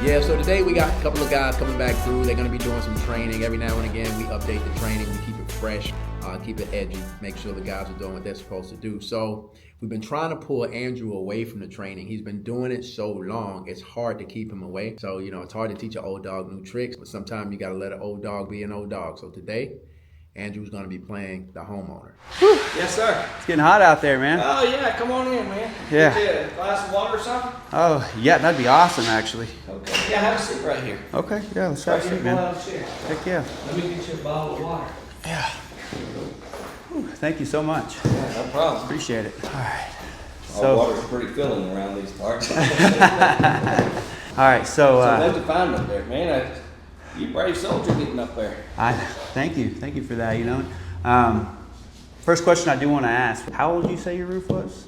Yeah, so today we got a couple of guys coming back through. They're going to be doing some training. Every now and again, we update the training. We keep it fresh, keep it edgy, make sure the guys are doing what they're supposed to do. So we've been trying to pull Andrew away from the training. He's been doing it so long, it's hard to keep him away. So, it's hard to teach an old dog new tricks, but sometimes you got to let an old dog be an old dog. So today, Andrew's going to be playing the homeowner. Whew. Yes, sir. It's getting hot out there, man. Oh, yeah. Come on in, man. Yeah. Get you a glass of water or something? Oh, yeah, that'd be awesome, actually. Okay. Yeah, have a seat right here. Okay, yeah, let's have a seat, man. Heck yeah. Let me get you a bottle of water. Yeah. Whew, thank you so much. Yeah, no problem. Appreciate it. All right. Our water's pretty filling around these parts. All right, so what'd you find up there, man? You brave soldier getting up there. Thank you for that. First question I do want to ask: how old did you say your roof was?